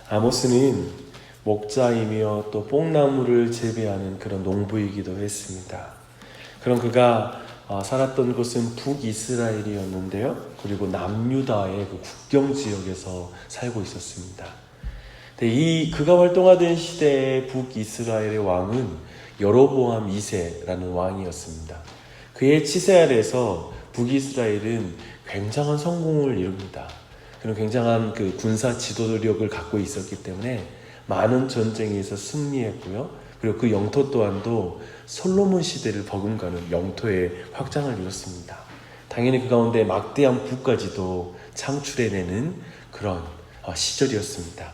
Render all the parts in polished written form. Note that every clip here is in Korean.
아모스는 목자이며 또 뽕나무를 재배하는 그런 농부이기도 했습니다. 그럼 그가 살았던 곳은 북이스라엘이었는데요. 그리고 남유다의 그 국경 지역에서 살고 있었습니다. 그가 활동하던 시대의 북이스라엘의 왕은 여로보암 2세라는 왕이었습니다. 그의 치세 아래서 북이스라엘은 굉장한 성공을 이룹니다. 그런 굉장한 그 군사 지도력을 갖고 있었기 때문에 많은 전쟁에서 승리했고요. 그리고 그 영토 또한도 솔로몬 시대를 버금가는 영토의 확장을 이뤘습니다. 당연히 그 가운데 막대한 부까지도 창출해내는 그런 시절이었습니다.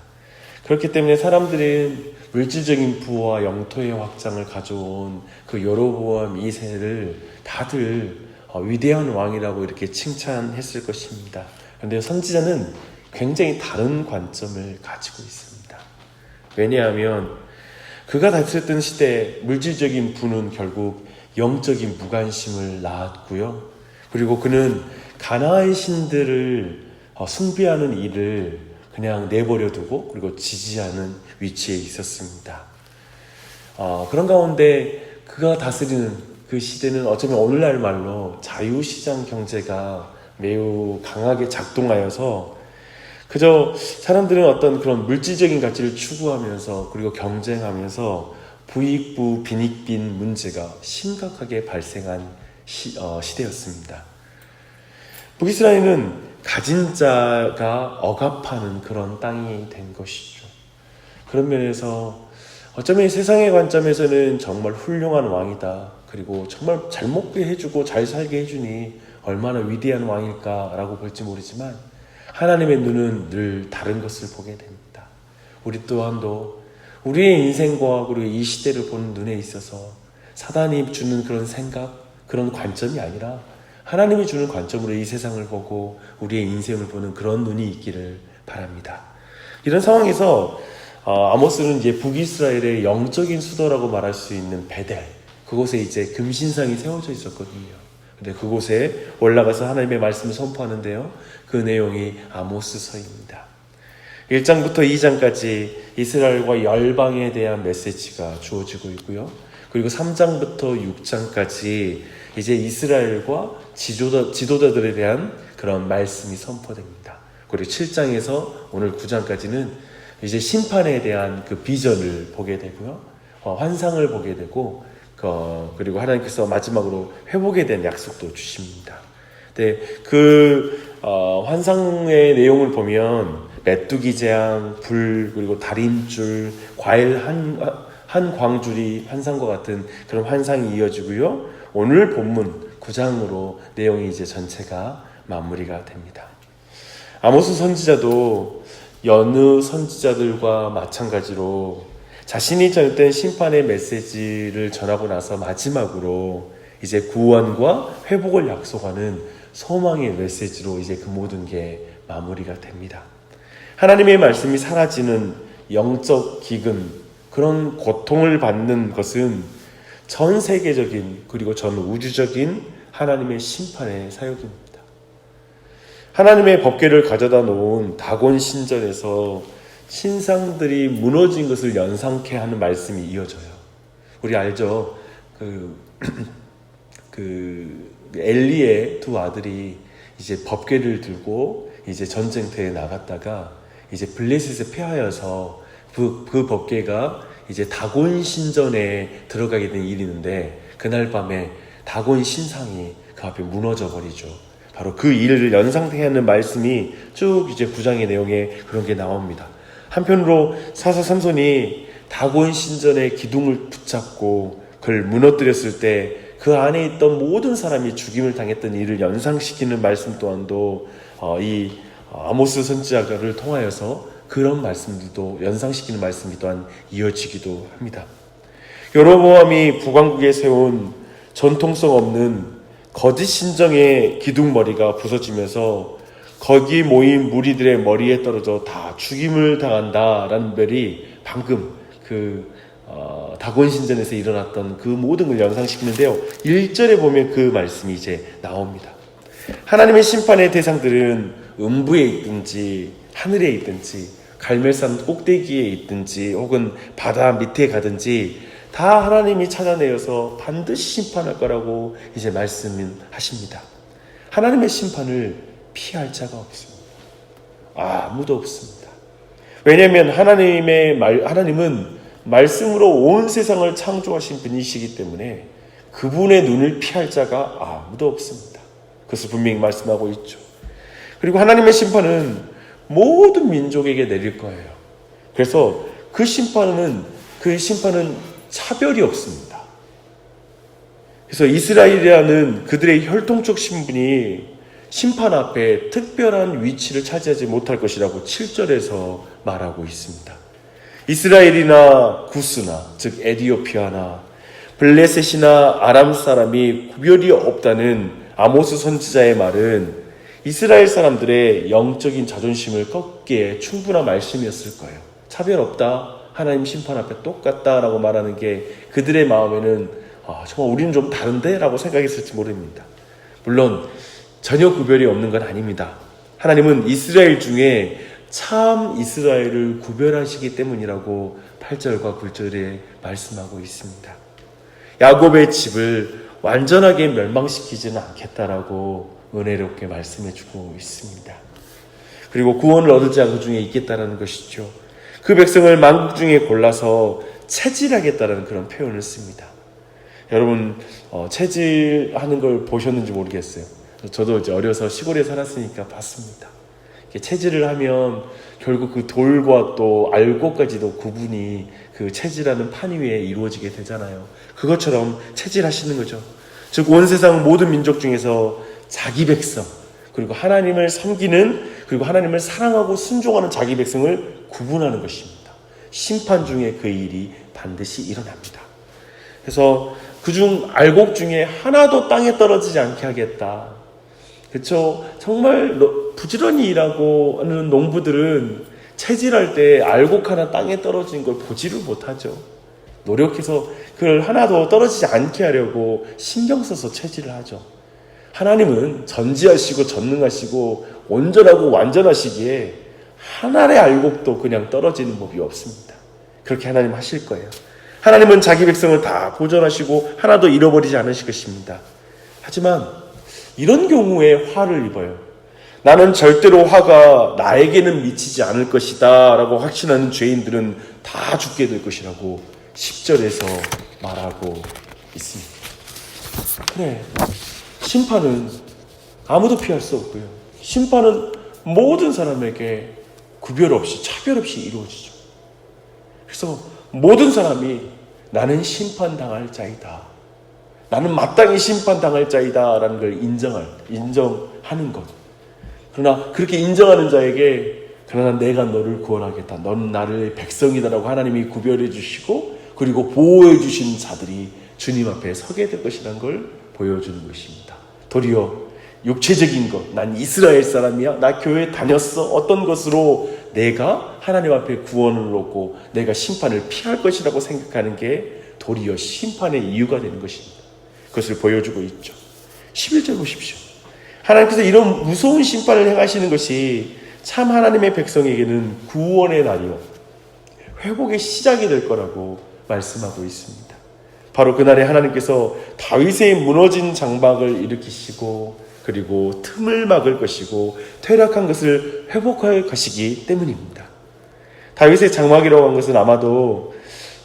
그렇기 때문에 사람들은 물질적인 부와 영토의 확장을 가져온 그 여로보암 2세를 다들 위대한 왕이라고 이렇게 칭찬했을 것입니다. 그런데 선지자는 굉장히 다른 관점을 가지고 있습니다. 왜냐하면 그가 다스렸던 시대 물질적인 부는 결국 영적인 무관심을 낳았고요. 그리고 그는 가나안 신들을 숭배하는 일을 그냥 내버려 두고 그리고 지지하는 위치에 있었습니다. 그런 가운데 그가 다스리는 그 시대는 어쩌면 오늘날 말로 자유시장 경제가 매우 강하게 작동하여서 그저 사람들은 어떤 그런 물질적인 가치를 추구하면서 그리고 경쟁하면서 부익부 빈익빈 문제가 심각하게 발생한 시대였습니다. 북이스라엘은 가진 자가 억압하는 그런 땅이 된 것이죠. 그런 면에서 어쩌면 세상의 관점에서는 정말 훌륭한 왕이다. 그리고 정말 잘 먹게 해주고 잘 살게 해주니 얼마나 위대한 왕일까라고 볼지 모르지만 하나님의 눈은 늘 다른 것을 보게 됩니다. 우리 또한도 우리의 인생과 그리고 이 시대를 보는 눈에 있어서 사단이 주는 그런 생각, 그런 관점이 아니라 하나님이 주는 관점으로 이 세상을 보고 우리의 인생을 보는 그런 눈이 있기를 바랍니다. 이런 상황에서 아모스는 이제 북이스라엘의 영적인 수도라고 말할 수 있는 베델, 그곳에 이제 금신상이 세워져 있었거든요. 근데 그곳에 올라가서 하나님의 말씀을 선포하는데요. 그 내용이 아모스서입니다. 1장부터 2장까지 이스라엘과 열방에 대한 메시지가 주어지고 있고요. 그리고 3장부터 6장까지 이제 이스라엘과 지도자들에 대한 그런 말씀이 선포됩니다. 그리고 7장에서 오늘 9장까지는 이제 심판에 대한 그 비전을 보게 되고요. 환상을 보게 되고 그리고 하나님께서 마지막으로 회복에 대한 약속도 주십니다. 환상의 내용을 보면 메뚜기 재앙, 불, 그리고 달인줄, 과일 한 광줄이 환상과 같은 그런 환상이 이어지고요. 오늘 본문 9장으로 내용이 이제 전체가 마무리가 됩니다. 아모스 선지자도 여느 선지자들과 마찬가지로 자신이 전했던 심판의 메시지를 전하고 나서 마지막으로 이제 구원과 회복을 약속하는 소망의 메시지로 이제 그 모든 게 마무리가 됩니다. 하나님의 말씀이 사라지는 영적 기근, 그런 고통을 받는 것은 전 세계적인 그리고 전 우주적인 하나님의 심판의 사역입니다. 하나님의 법궤를 가져다 놓은 다곤 신전에서 신상들이 무너진 것을 연상케 하는 말씀이 이어져요. 우리 알죠? 엘리의 두 아들이 이제 법궤를 들고 이제 전쟁터에 나갔다가 이제 블레셋에 패하여서 그 법궤가 이제 다곤 신전에 들어가게 된 일이 있는데 그날 밤에 다곤 신상이 그 앞에 무너져 버리죠. 바로 그 일을 연상케 하는 말씀이 쭉 이제 9장의 내용에 그런 게 나옵니다. 한편으로 사사 삼손이 다곤 신전의 기둥을 붙잡고 그걸 무너뜨렸을 때 그 안에 있던 모든 사람이 죽임을 당했던 일을 연상시키는 말씀 또한도 이 아모스 선지자를 통하여서 그런 말씀들도 연상시키는 말씀이 또한 이어지기도 합니다. 여로보암이 북왕국에 세운 전통성 없는 거짓 신정의 기둥머리가 부서지면서 거기 모인 무리들의 머리에 떨어져 다 죽임을 당한다라는 말이 방금 다곤 신전에서 일어났던 그 모든 걸 연상시키는데요. 1절에 보면 그 말씀이 이제 나옵니다. 하나님의 심판의 대상들은 음부에 있든지 하늘에 있든지 갈멜산 꼭대기에 있든지 혹은 바다 밑에 가든지 다 하나님이 찾아내어서 반드시 심판할 거라고 이제 말씀하십니다. 하나님의 심판을 피할 자가 없습니다. 아무도 없습니다. 왜냐하면 하나님은 말씀으로 온 세상을 창조하신 분이시기 때문에 그분의 눈을 피할 자가 아무도 없습니다. 그것을 분명히 말씀하고 있죠. 그리고 하나님의 심판은 모든 민족에게 내릴 거예요. 그래서 그 심판은 차별이 없습니다. 그래서 이스라엘이라는 그들의 혈통적 신분이 심판 앞에 특별한 위치를 차지하지 못할 것이라고 7절에서 말하고 있습니다. 이스라엘이나 구스나 즉 에디오피아나 블레셋이나 아람 사람이 구별이 없다는 아모스 선지자의 말은 이스라엘 사람들의 영적인 자존심을 꺾기에 충분한 말씀이었을 거예요. 차별 없다, 하나님 심판 앞에 똑같다라고 말하는 게 그들의 마음에는 정말 우리는 좀 다른데? 라고 생각했을지 모릅니다. 물론 전혀 구별이 없는 건 아닙니다. 하나님은 이스라엘 중에 참 이스라엘을 구별하시기 때문이라고 8절과 9절에 말씀하고 있습니다. 야곱의 집을 완전하게 멸망시키지는 않겠다라고 은혜롭게 말씀해주고 있습니다. 그리고 구원을 얻을 자가 그 중에 있겠다라는 것이죠. 그 백성을 만국 중에 골라서 체질하겠다라는 그런 표현을 씁니다. 여러분 체질하는 걸 보셨는지 모르겠어요. 저도 이제 어려서 시골에 살았으니까 봤습니다. 체질을 하면 결국 그 돌과 또 알곡까지도 구분이 그 체질하는 판 위에 이루어지게 되잖아요. 그것처럼 체질하시는 거죠. 즉 온 세상 모든 민족 중에서 자기 백성, 그리고 하나님을 섬기는, 그리고 하나님을 사랑하고 순종하는 자기 백성을 구분하는 것입니다. 심판 중에 그 일이 반드시 일어납니다. 그래서 그중 알곡 중에 하나도 땅에 떨어지지 않게 하겠다. 그렇죠? 정말 부지런히 일하고 하는 농부들은 채질할 때 알곡 하나 땅에 떨어진 걸 보지를 못하죠. 노력해서 그걸 하나도 떨어지지 않게 하려고 신경 써서 채질을 하죠. 하나님은 전지하시고 전능하시고 온전하고 완전하시기에 하나의 알곡도 그냥 떨어지는 법이 없습니다. 그렇게 하나님 하실 거예요. 하나님은 자기 백성을 다 보존하시고 하나도 잃어버리지 않으실 것입니다. 하지만 이런 경우에 화를 입어요. 나는 절대로 화가 나에게는 미치지 않을 것이다 라고 확신하는 죄인들은 다 죽게 될 것이라고 10절에서 말하고 있습니다. 그래, 심판은 아무도 피할 수 없고요. 심판은 모든 사람에게 구별 없이 차별 없이 이루어지죠. 그래서 모든 사람이 나는 심판당할 자이다, 나는 마땅히 심판당할 자이다 라는 걸 인정하는 것. 그러나 그렇게 인정하는 자에게 그러나 내가 너를 구원하겠다, 넌 나를 백성이다 라고 하나님이 구별해 주시고 그리고 보호해 주신 자들이 주님 앞에 서게 될 것이라는 걸 보여주는 것입니다. 도리어 육체적인 것, 난 이스라엘 사람이야, 나 교회 다녔어, 어떤 것으로 내가 하나님 앞에 구원을 얻고 내가 심판을 피할 것이라고 생각하는 게 도리어 심판의 이유가 되는 것입니다. 그것을 보여주고 있죠. 11절 보십시오. 하나님께서 이런 무서운 심판을 행하시는 것이 참 하나님의 백성에게는 구원의 날이요, 회복의 시작이 될 거라고 말씀하고 있습니다. 바로 그날에 하나님께서 다윗의 무너진 장막을 일으키시고 그리고 틈을 막을 것이고 퇴락한 것을 회복할 것이기 때문입니다. 다윗의 장막이라고 한 것은 아마도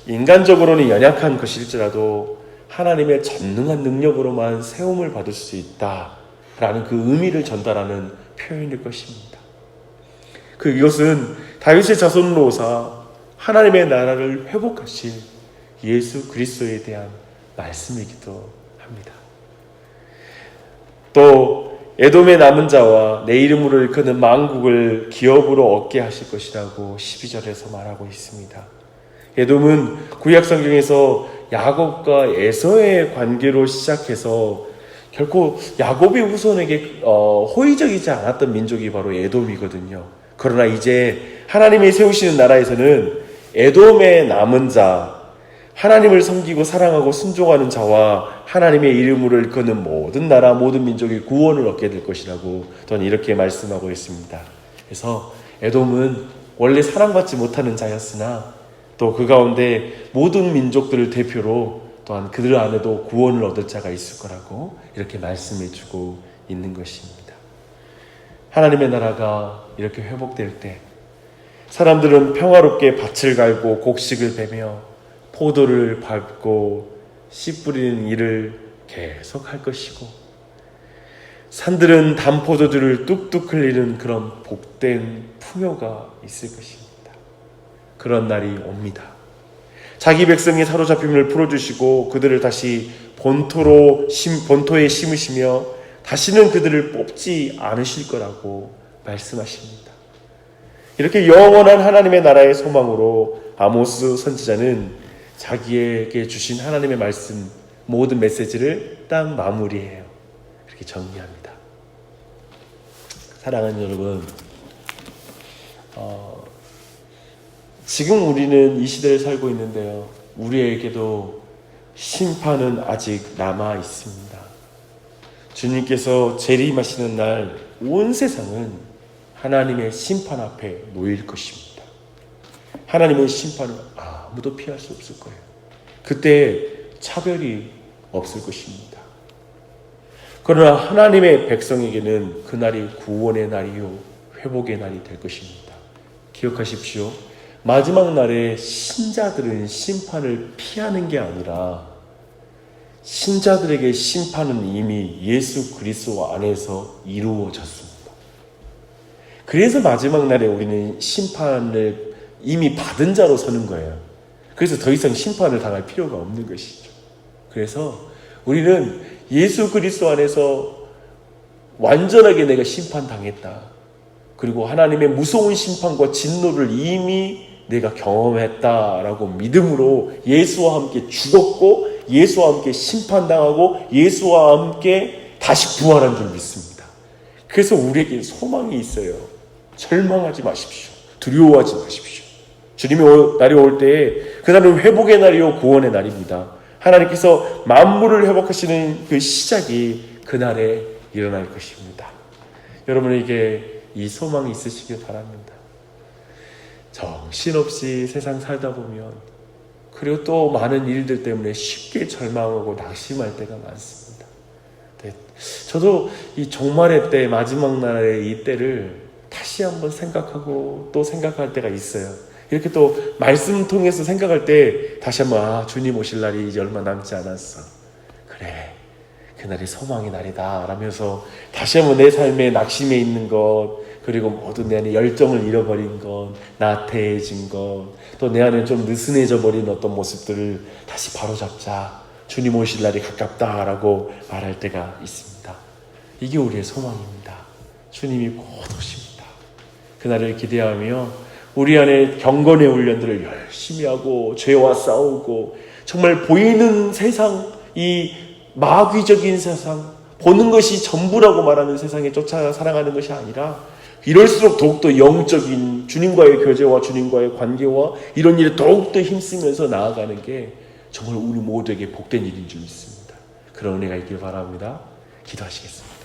인간적으로는 연약한 것일지라도 하나님의 전능한 능력으로만 세움을 받을 수 있다라는 그 의미를 전달하는 표현일 것입니다. 이것은 다윗의 자손으로 오사 하나님의 나라를 회복하실 예수 그리스도에 대한 말씀이기도 합니다. 또 에돔의 남은 자와 내 이름으로 일컫는 만국을 기업으로 얻게 하실 것이라고 12절에서 말하고 있습니다. 에돔은 구약 성경에서 야곱과 에서의 관계로 시작해서 결코 야곱의 후손에게 호의적이지 않았던 민족이 바로 에돔이거든요. 그러나 이제 하나님이 세우시는 나라에서는 에돔의 남은 자, 하나님을 섬기고 사랑하고 순종하는 자와 하나님의 이름으로 일컫는 모든 나라, 모든 민족이 구원을 얻게 될 것이라고 저는 이렇게 말씀하고 있습니다. 그래서 에돔은 원래 사랑받지 못하는 자였으나 또 그 가운데 모든 민족들을 대표로 또한 그들 안에도 구원을 얻을 자가 있을 거라고 이렇게 말씀해 주고 있는 것입니다. 하나님의 나라가 이렇게 회복될 때 사람들은 평화롭게 밭을 갈고 곡식을 베며 포도를 밟고 씨 뿌리는 일을 계속 할 것이고, 산들은 담포도들을 뚝뚝 흘리는 그런 복된 풍요가 있을 것입니다. 그런 날이 옵니다. 자기 백성의 사로잡힘을 풀어주시고 그들을 다시 본토에 심으시며 다시는 그들을 뽑지 않으실 거라고 말씀하십니다. 이렇게 영원한 하나님의 나라의 소망으로 아모스 선지자는 자기에게 주신 하나님의 말씀 모든 메시지를 딱 마무리해요. 그렇게 정리합니다. 사랑하는 여러분, 지금 우리는 이 시대를 살고 있는데요, 우리에게도 심판은 아직 남아 있습니다. 주님께서 재림하시는 날 온 세상은 하나님의 심판 앞에 놓일 것입니다. 하나님의 심판은 아무도 피할 수 없을 거예요. 그때 차별이 없을 것입니다. 그러나 하나님의 백성에게는 그날이 구원의 날이요 회복의 날이 될 것입니다. 기억하십시오. 마지막 날에 신자들은 심판을 피하는 게 아니라 신자들에게 심판은 이미 예수 그리스도 안에서 이루어졌습니다. 그래서 마지막 날에 우리는 심판을 이미 받은 자로 서는 거예요. 그래서 더 이상 심판을 당할 필요가 없는 것이죠. 그래서 우리는 예수 그리스도 안에서 완전하게 내가 심판당했다. 그리고 하나님의 무서운 심판과 진노를 이미 내가 경험했다라고 믿음으로 예수와 함께 죽었고 예수와 함께 심판당하고 예수와 함께 다시 부활한 줄 믿습니다. 그래서 우리에게 소망이 있어요. 절망하지 마십시오. 두려워하지 마십시오. 주님의 날이 올 때에 그날은 회복의 날이요 구원의 날입니다. 하나님께서 만물을 회복하시는 그 시작이 그날에 일어날 것입니다. 여러분에게 이 소망이 있으시길 바랍니다. 정신없이 세상 살다 보면, 그리고 또 많은 일들 때문에 쉽게 절망하고 낙심할 때가 많습니다. 네, 저도 이 종말의 때, 마지막 날의 이 때를 다시 한번 생각하고 또 생각할 때가 있어요. 이렇게 또 말씀 통해서 생각할 때 다시 한번 주님 오실 날이 이제 얼마 남지 않았어. 그래, 그날이 소망의 날이다 라면서 다시 한번 내 삶에 낙심해 있는 것, 그리고 모든 내 안에 열정을 잃어버린 것, 나태해진 것, 또 내 안에 좀 느슨해져 버린 어떤 모습들을 다시 바로잡자. 주님 오실 날이 가깝다라고 말할 때가 있습니다. 이게 우리의 소망입니다. 주님이 곧 오십니다. 그날을 기대하며 우리 안에 경건의 훈련들을 열심히 하고 죄와 싸우고, 정말 보이는 세상, 이 마귀적인 세상, 보는 것이 전부라고 말하는 세상에 쫓아 살아가는 것이 아니라 이럴수록 더욱더 영적인 주님과의 교제와 주님과의 관계와 이런 일에 더욱더 힘쓰면서 나아가는 게 정말 우리 모두에게 복된 일인 줄 믿습니다. 그런 은혜가 있길 바랍니다. 기도하시겠습니다.